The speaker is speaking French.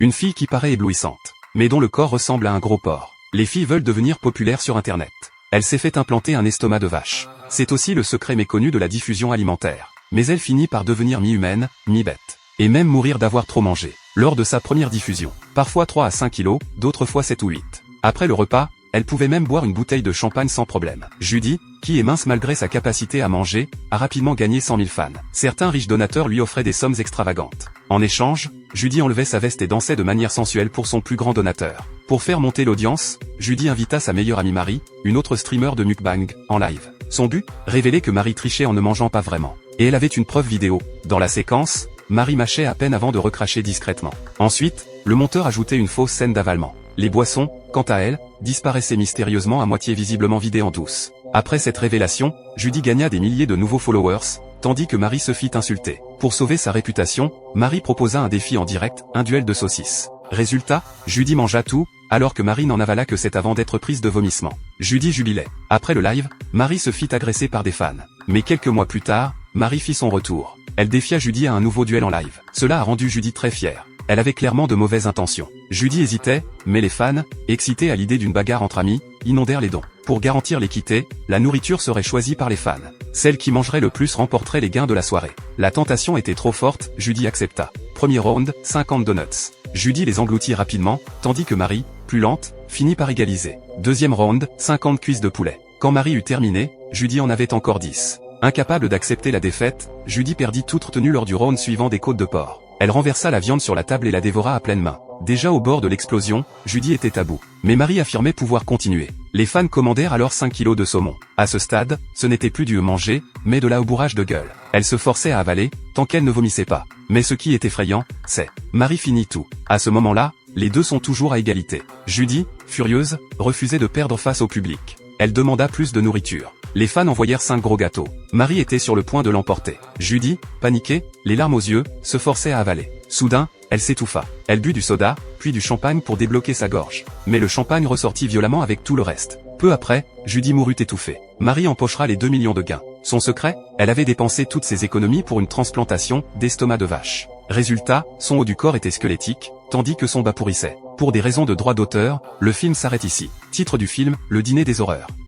Une fille qui paraît éblouissante, mais dont le corps ressemble à un gros porc. Les filles veulent devenir populaires sur Internet. Elle s'est fait implanter un estomac de vache. C'est aussi le secret méconnu de la diffusion alimentaire. Mais elle finit par devenir mi-humaine, mi-bête. Et même mourir d'avoir trop mangé. Lors de sa première diffusion. Parfois 3 à 5 kilos, d'autres fois 7 ou 8. Après le repas, elle pouvait même boire une bouteille de champagne sans problème. Judy, qui est mince malgré sa capacité à manger, a rapidement gagné 100 000 fans. Certains riches donateurs lui offraient des sommes extravagantes. En échange, Judy enlevait sa veste et dansait de manière sensuelle pour son plus grand donateur. Pour faire monter l'audience, Judy invita sa meilleure amie Marie, une autre streamer de mukbang, en live. Son but, révéler que Marie trichait en ne mangeant pas vraiment. Et elle avait une preuve vidéo. Dans la séquence, Marie mâchait à peine avant de recracher discrètement. Ensuite, le monteur ajoutait une fausse scène d'avalement. Les boissons, quant à elles, disparaissaient mystérieusement à moitié visiblement vidées en douce. Après cette révélation, Judy gagna des milliers de nouveaux followers, tandis que Marie se fit insulter. Pour sauver sa réputation, Marie proposa un défi en direct, un duel de saucisses. Résultat, Judy mangea tout, alors que Marie n'en avala que 7 avant d'être prise de vomissement. Judy jubilait. Après le live, Marie se fit agresser par des fans. Mais quelques mois plus tard, Marie fit son retour. Elle défia Judy à un nouveau duel en live. Cela a rendu Judy très fière. Elle avait clairement de mauvaises intentions. Judy hésitait, mais les fans, excités à l'idée d'une bagarre entre amis, inondèrent les dons. Pour garantir l'équité, la nourriture serait choisie par les fans. Celle qui mangerait le plus remporterait les gains de la soirée. La tentation était trop forte, Judy accepta. Premier round, 50 donuts. Judy les engloutit rapidement, tandis que Marie, plus lente, finit par égaliser. Deuxième round, 50 cuisses de poulet. Quand Marie eut terminé, Judy en avait encore 10. Incapable d'accepter la défaite, Judy perdit toute retenue lors du round suivant des côtes de porc. Elle renversa la viande sur la table et la dévora à pleine main. Déjà au bord de l'explosion, Judy était à bout. Mais Marie affirmait pouvoir continuer. Les fans commandèrent alors 5 kilos de saumon. À ce stade, ce n'était plus du manger, mais de la bourrage de gueule. Elle se forçait à avaler, tant qu'elle ne vomissait pas. Mais ce qui est effrayant, c'est Marie finit tout. À ce moment-là, les deux sont toujours à égalité. Judy, furieuse, refusait de perdre face au public. Elle demanda plus de nourriture. Les fans envoyèrent 5 gros gâteaux. Marie était sur le point de l'emporter. Judy, paniquée, les larmes aux yeux, se forçait à avaler. Soudain, elle s'étouffa. Elle but du soda, puis du champagne pour débloquer sa gorge. Mais le champagne ressortit violemment avec tout le reste. Peu après, Judy mourut étouffée. Marie empochera les 2 millions de gains. Son secret, elle avait dépensé toutes ses économies pour une transplantation d'estomac de vache. Résultat, son haut du corps était squelettique, tandis que son bas pourrissait. Pour des raisons de droit d'auteur, le film s'arrête ici. Titre du film, Le Dîner des horreurs.